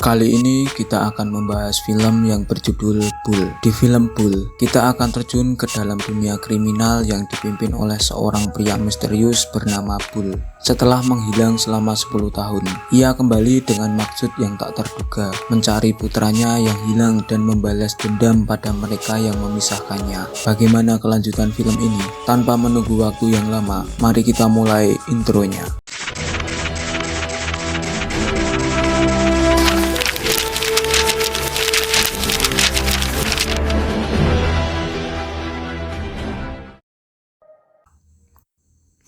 Kali ini kita akan membahas film yang berjudul Bull. Di film Bull, kita akan terjun ke dalam dunia kriminal yang dipimpin oleh seorang pria misterius bernama Bull. Setelah menghilang selama 10 tahun, ia kembali dengan maksud yang tak terduga, mencari putranya yang hilang dan membalas dendam pada mereka yang memisahkannya. Bagaimana kelanjutan film ini? Tanpa menunggu waktu yang lama, mari kita mulai intronya.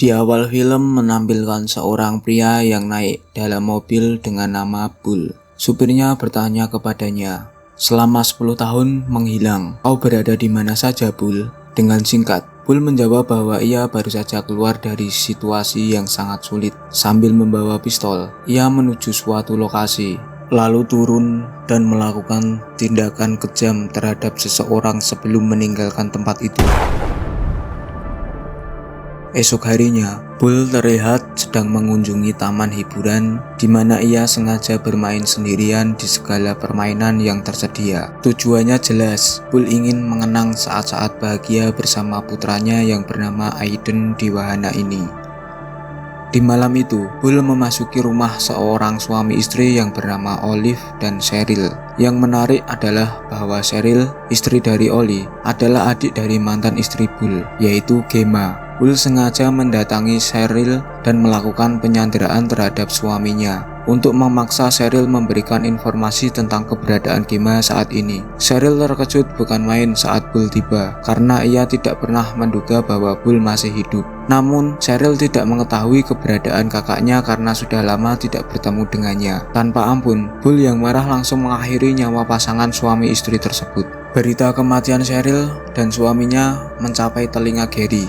Di awal film menampilkan seorang pria yang naik dalam mobil dengan nama Bull. Supirnya bertanya kepadanya, "Selama 10 tahun menghilang, kau berada di mana saja, Bull?" Dengan singkat, Bull menjawab bahwa ia baru saja keluar dari situasi yang sangat sulit. Sambil membawa pistol, ia menuju suatu lokasi, lalu turun dan melakukan tindakan kejam terhadap seseorang sebelum meninggalkan tempat itu. Esok harinya, Bull terlihat sedang mengunjungi taman hiburan di mana ia sengaja bermain sendirian di segala permainan yang tersedia. Tujuannya jelas, Bull ingin mengenang saat-saat bahagia bersama putranya yang bernama Aiden di wahana ini. Di malam itu, Bull memasuki rumah seorang suami istri yang bernama Olive dan Cheryl. Yang menarik adalah bahwa Cheryl, istri dari Oli, adalah adik dari mantan istri Bull, yaitu Gemma. Bull sengaja mendatangi Cheryl dan melakukan penyanderaan terhadap suaminya untuk memaksa Cheryl memberikan informasi tentang keberadaan Gemma saat ini. Cheryl terkejut bukan main saat Bull tiba, karena ia tidak pernah menduga bahwa Bull masih hidup. Namun, Cheryl tidak mengetahui keberadaan kakaknya karena sudah lama tidak bertemu dengannya. Tanpa ampun, Bull yang marah langsung mengakhiri nyawa pasangan suami istri tersebut. Berita kematian Cheryl dan suaminya mencapai telinga Gary,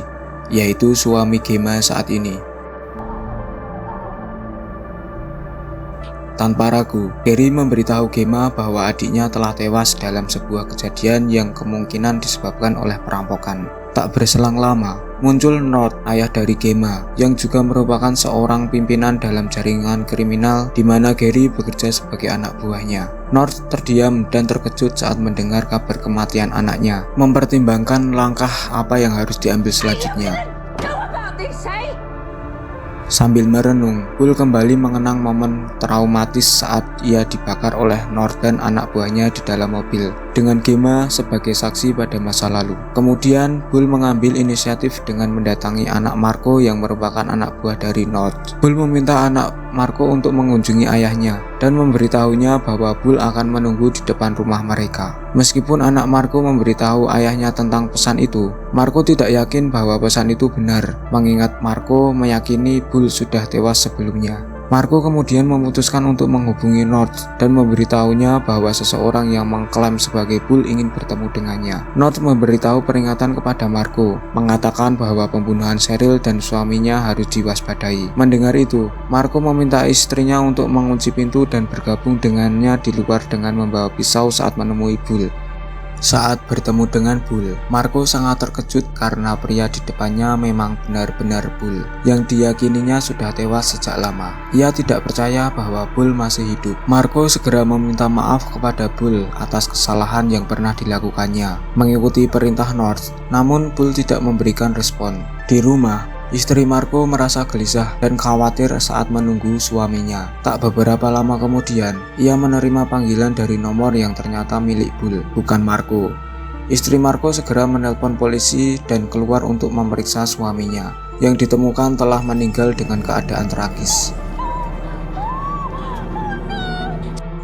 yaitu suami Gemma saat ini. Tanpa ragu, Gary memberitahu Gemma bahwa adiknya telah tewas dalam sebuah kejadian yang kemungkinan disebabkan oleh perampokan. Tak berselang lama, muncul North, ayah dari Gemma, yang juga merupakan seorang pimpinan dalam jaringan kriminal di mana Gary bekerja sebagai anak buahnya. North terdiam dan terkejut saat mendengar kabar kematian anaknya, mempertimbangkan langkah apa yang harus diambil selanjutnya. Sambil merenung, Bull kembali mengenang momen traumatis saat ia dibakar oleh North dan anak buahnya di dalam mobil, dengan Gemma sebagai saksi pada masa lalu. Kemudian, Bull mengambil inisiatif dengan mendatangi anak Marco yang merupakan anak buah dari North. Bull meminta anak Marco untuk mengunjungi ayahnya dan memberitahunya bahwa Bull akan menunggu di depan rumah mereka. Meskipun anak Marco memberitahu ayahnya tentang pesan itu, Marco tidak yakin bahwa pesan itu benar, mengingat Marco meyakini Bull sudah tewas sebelumnya. Marco kemudian memutuskan untuk menghubungi North dan memberitahunya bahwa seseorang yang mengklaim sebagai Bull ingin bertemu dengannya. North memberitahu peringatan kepada Marco, mengatakan bahwa pembunuhan Cheryl dan suaminya harus diwaspadai. Mendengar itu, Marco meminta istrinya untuk mengunci pintu dan bergabung dengannya di luar dengan membawa pisau saat menemui Bull. Saat bertemu dengan Bull, Marco sangat terkejut karena pria di depannya memang benar-benar Bull, yang diyakininya sudah tewas sejak lama. Ia tidak percaya bahwa Bull masih hidup. Marco segera meminta maaf kepada Bull atas kesalahan yang pernah dilakukannya, mengikuti perintah North. Namun Bull tidak memberikan respon. Di rumah, istri Marco merasa gelisah dan khawatir saat menunggu suaminya. Tak beberapa lama kemudian, ia menerima panggilan dari nomor yang ternyata milik Bull, bukan Marco. Istri Marco segera menelpon polisi dan keluar untuk memeriksa suaminya, yang ditemukan telah meninggal dengan keadaan tragis.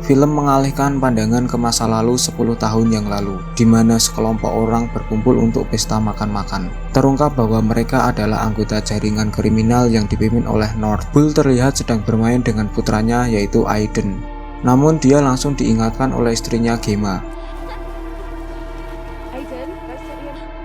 Film mengalihkan pandangan ke masa lalu 10 tahun yang lalu, di mana sekelompok orang berkumpul untuk pesta makan-makan. Terungkap bahwa mereka adalah anggota jaringan kriminal yang dipimpin oleh North. Bull terlihat sedang bermain dengan putranya yaitu Aiden. Namun dia langsung diingatkan oleh istrinya Gemma.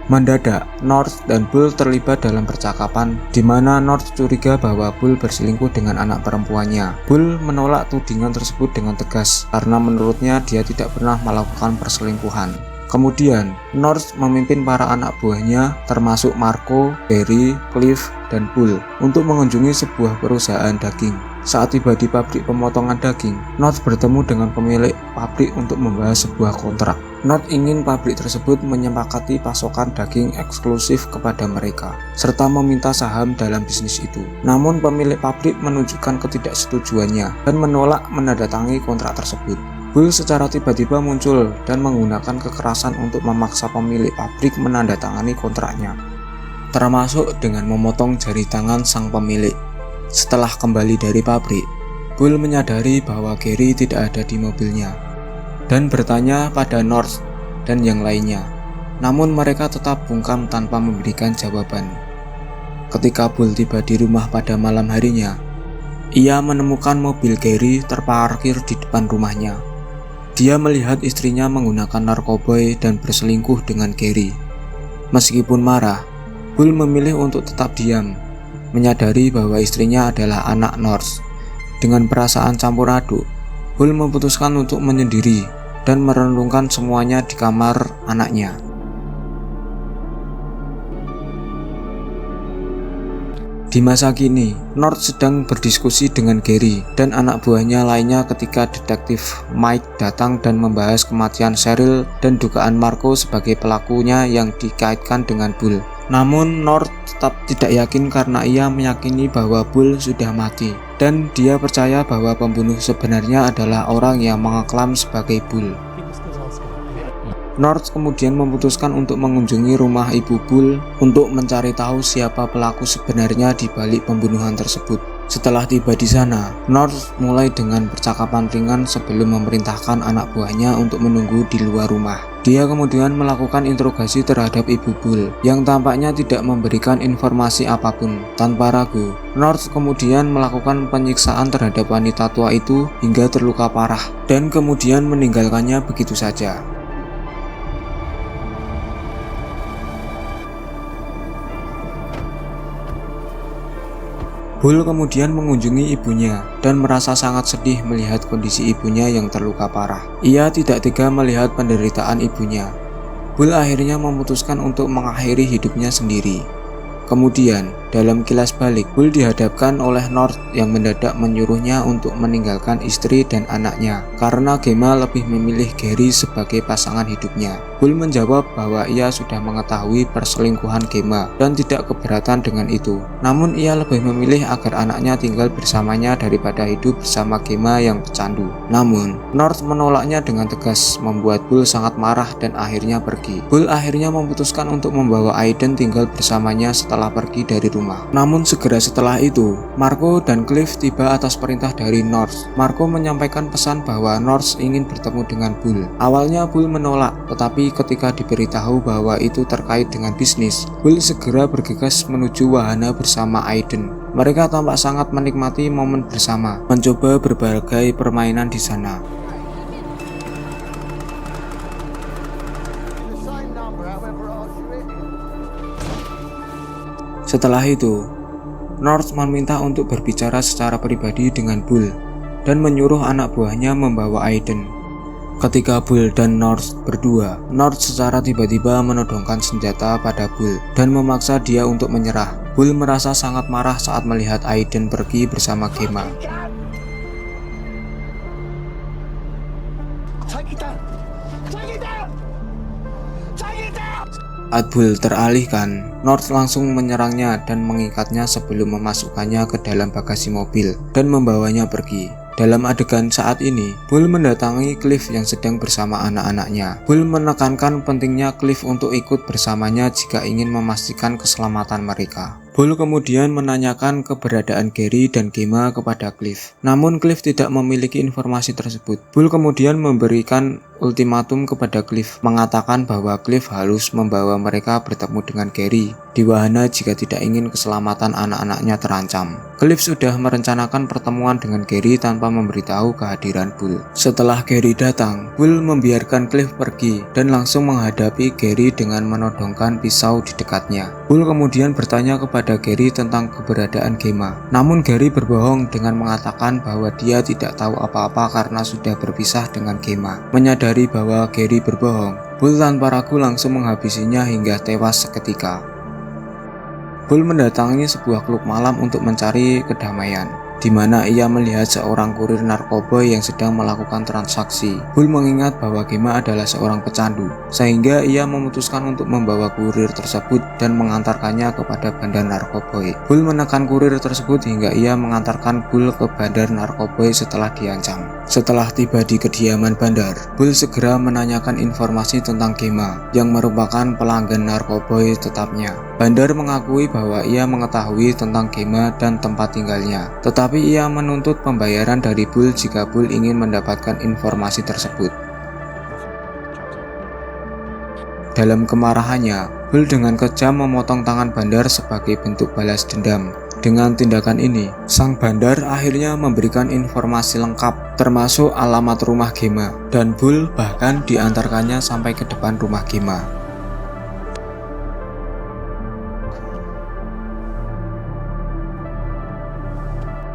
Mendadak, North dan Bull terlibat dalam percakapan di mana North curiga bahwa Bull berselingkuh dengan anak perempuannya. Bull menolak tudingan tersebut dengan tegas karena menurutnya dia tidak pernah melakukan perselingkuhan. Kemudian, North memimpin para anak buahnya termasuk Marco, Gary, Cliff, dan Bull untuk mengunjungi sebuah perusahaan daging. Saat tiba di pabrik pemotongan daging, North bertemu dengan pemilik pabrik untuk membahas sebuah kontrak. North ingin pabrik tersebut menyepakati pasokan daging eksklusif kepada mereka, serta meminta saham dalam bisnis itu. Namun pemilik pabrik menunjukkan ketidaksetujuannya dan menolak menandatangani kontrak tersebut. Bull secara tiba-tiba muncul dan menggunakan kekerasan untuk memaksa pemilik pabrik menandatangani kontraknya, termasuk dengan memotong jari tangan sang pemilik. Setelah kembali dari pabrik, Bull menyadari bahwa Gary tidak ada di mobilnya dan bertanya pada North dan yang lainnya. Namun mereka tetap bungkam tanpa memberikan jawaban. Ketika Bull tiba di rumah pada malam harinya, ia menemukan mobil Gary terparkir di depan rumahnya. Dia melihat istrinya menggunakan narkoboy dan berselingkuh dengan Gary. Meskipun marah, Bull memilih untuk tetap diam, menyadari bahwa istrinya adalah anak North. Dengan perasaan campur aduk, Bull memutuskan untuk menyendiri dan merenungkan semuanya di kamar anaknya. Di masa kini, North sedang berdiskusi dengan Gary dan anak buahnya lainnya ketika detektif Mike datang dan membahas kematian Cheryl dan dugaan Marco sebagai pelakunya yang dikaitkan dengan Bull. Namun North tetap tidak yakin karena ia meyakini bahwa Bull sudah mati dan dia percaya bahwa pembunuh sebenarnya adalah orang yang mengklaim sebagai Bull. North kemudian memutuskan untuk mengunjungi rumah ibu Bull untuk mencari tahu siapa pelaku sebenarnya di balik pembunuhan tersebut. Setelah tiba di sana, North mulai dengan percakapan ringan sebelum memerintahkan anak buahnya untuk menunggu di luar rumah. Dia kemudian melakukan interogasi terhadap ibu Bull yang tampaknya tidak memberikan informasi apapun. Tanpa ragu, North kemudian melakukan penyiksaan terhadap wanita tua itu hingga terluka parah dan kemudian meninggalkannya begitu saja. Bull kemudian mengunjungi ibunya dan merasa sangat sedih melihat kondisi ibunya yang terluka parah. Ia tidak tega melihat penderitaan ibunya. Bull akhirnya memutuskan untuk mengakhiri hidupnya sendiri. Kemudian, dalam kilas balik, Bull dihadapkan oleh North yang mendadak menyuruhnya untuk meninggalkan istri dan anaknya karena Gemma lebih memilih Gary sebagai pasangan hidupnya. Bull menjawab bahwa ia sudah mengetahui perselingkuhan Gemma dan tidak keberatan dengan itu. Namun ia lebih memilih agar anaknya tinggal bersamanya daripada hidup bersama Gemma yang pecandu. Namun, North menolaknya dengan tegas, membuat Bull sangat marah dan akhirnya pergi. Bull akhirnya memutuskan untuk membawa Aiden tinggal bersamanya setelah pergi dari rumah. Namun segera setelah itu, Marco dan Cliff tiba atas perintah dari North. Marco menyampaikan pesan bahwa North ingin bertemu dengan Bull. Awalnya Bull menolak, tetapi ketika diberitahu bahwa itu terkait dengan bisnis, Bull segera bergegas menuju wahana bersama Aiden. Mereka tampak sangat menikmati momen bersama, mencoba berbagai permainan di sana. Setelah itu, North meminta untuk berbicara secara pribadi dengan Bull dan menyuruh anak buahnya membawa Aiden. Ketika Bull dan North berdua, North secara tiba-tiba menodongkan senjata pada Bull dan memaksa dia untuk menyerah. Bull merasa sangat marah saat melihat Aiden pergi bersama Gemma. Saat Bull teralihkan, North langsung menyerangnya dan mengikatnya sebelum memasukkannya ke dalam bagasi mobil dan membawanya pergi. Dalam adegan saat ini, Bull mendatangi Cliff yang sedang bersama anak-anaknya. Bull menekankan pentingnya Cliff untuk ikut bersamanya jika ingin memastikan keselamatan mereka. Bull kemudian menanyakan keberadaan Gary dan Gemma kepada Cliff. Namun Cliff tidak memiliki informasi tersebut. Bull kemudian memberikan ultimatum kepada Cliff, mengatakan bahwa Cliff harus membawa mereka bertemu dengan Gary di wahana jika tidak ingin keselamatan anak-anaknya terancam. Cliff sudah merencanakan pertemuan dengan Gary tanpa memberitahu kehadiran Bull. Setelah Gary datang, Bull membiarkan Cliff pergi dan langsung menghadapi Gary dengan menodongkan pisau di dekatnya. Bull kemudian bertanya kepada Gary tentang keberadaan Gemma. Namun Gary berbohong dengan mengatakan bahwa dia tidak tahu apa-apa karena sudah berpisah dengan Gemma. Menyadari bahwa Gary berbohong, Bull tanpa ragu langsung menghabisinya hingga tewas seketika. Bull mendatangi sebuah klub malam untuk mencari kedamaian, di mana ia melihat seorang kurir narkoba yang sedang melakukan transaksi. Bull mengingat bahwa Gemma adalah seorang pecandu, sehingga ia memutuskan untuk membawa kurir tersebut dan mengantarkannya kepada bandar narkoboy. Bull menekan kurir tersebut hingga ia mengantarkan Bull ke bandar narkoboy setelah diancam. Setelah tiba di kediaman bandar, Bull segera menanyakan informasi tentang Gemma yang merupakan pelanggan narkoboy tetapnya. Bandar mengakui bahwa ia mengetahui tentang Gemma dan tempat tinggalnya, tetapi ia menuntut pembayaran dari Bull jika Bull ingin mendapatkan informasi tersebut. Dalam kemarahannya, Bull dengan kejam memotong tangan bandar sebagai bentuk balas dendam. Dengan tindakan ini, sang bandar akhirnya memberikan informasi lengkap, termasuk alamat rumah Gemma, dan Bull bahkan diantarkannya sampai ke depan rumah Gemma.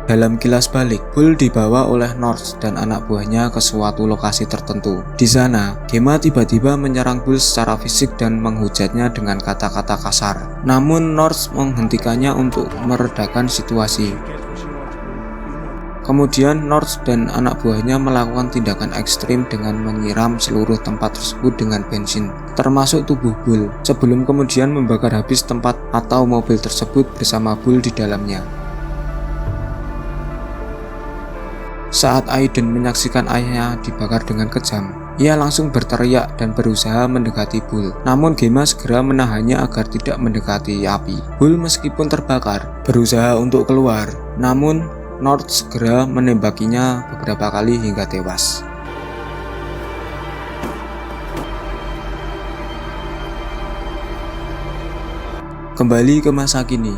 Dalam kilas balik, Bull dibawa oleh North dan anak buahnya ke suatu lokasi tertentu. Di sana, Gemma tiba-tiba menyerang Bull secara fisik dan menghujatnya dengan kata-kata kasar. Namun North menghentikannya untuk meredakan situasi. Kemudian North dan anak buahnya melakukan tindakan ekstrim dengan menyiram seluruh tempat tersebut dengan bensin, termasuk tubuh Bull, sebelum kemudian membakar habis tempat atau mobil tersebut bersama Bull di dalamnya. Saat Aiden menyaksikan ayahnya dibakar dengan kejam, ia langsung berteriak dan berusaha mendekati Bull. Namun Gemma segera menahannya agar tidak mendekati api. Bull meskipun terbakar, berusaha untuk keluar, namun North segera menembakinya beberapa kali hingga tewas. Kembali ke masa kini,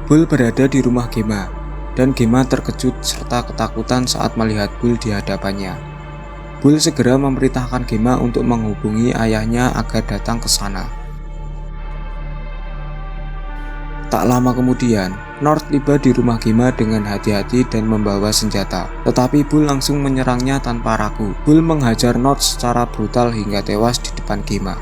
Bull berada di rumah Gemma, dan Gemma terkejut serta ketakutan saat melihat Bull di hadapannya. Bull segera memerintahkan Gemma untuk menghubungi ayahnya agar datang ke sana. Tak lama kemudian, North tiba di rumah Gemma dengan hati-hati dan membawa senjata, tetapi Bull langsung menyerangnya tanpa ragu. Bull menghajar North secara brutal hingga tewas di depan Gemma.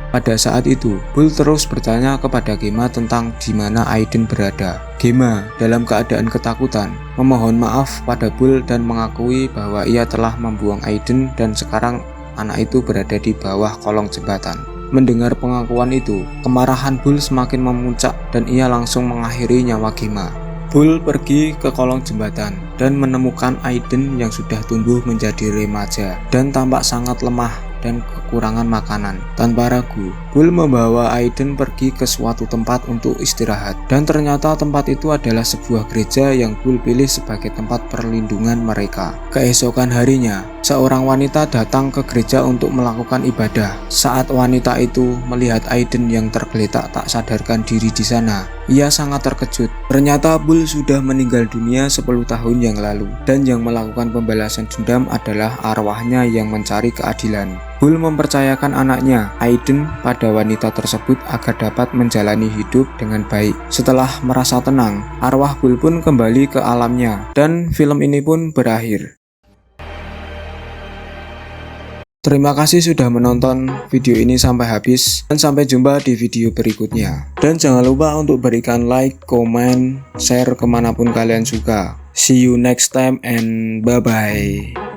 Pada saat itu, Bull terus bertanya kepada Gemma tentang di mana Aiden berada. Gemma, dalam keadaan ketakutan, memohon maaf pada Bull dan mengakui bahwa ia telah membuang Aiden dan sekarang anak itu berada di bawah kolong jembatan. Mendengar pengakuan itu, kemarahan Bull semakin memuncak dan ia langsung mengakhiri nyawa Gemma. Bull pergi ke kolong jembatan dan menemukan Aiden yang sudah tumbuh menjadi remaja dan tampak sangat lemah dan kekurangan makanan. Tanpa ragu, Bull membawa Aiden pergi ke suatu tempat untuk istirahat, dan ternyata tempat itu adalah sebuah gereja yang Bull pilih sebagai tempat perlindungan mereka. Keesokan harinya, seorang wanita datang ke gereja untuk melakukan ibadah. Saat wanita itu melihat Aiden yang tergeletak tak sadarkan diri di sana, ia sangat terkejut. Ternyata Bull sudah meninggal dunia 10 tahun yang lalu, dan yang melakukan pembalasan dendam adalah arwahnya yang mencari keadilan. Bull mempercayakan anaknya, Aiden, pada wanita tersebut agar dapat menjalani hidup dengan baik. Setelah merasa tenang, arwah Bull pun kembali ke alamnya, dan film ini pun berakhir. Terima kasih sudah menonton video ini sampai habis, dan sampai jumpa di video berikutnya. Dan jangan lupa untuk berikan like, komen, share kemanapun kalian suka. See you next time and bye-bye.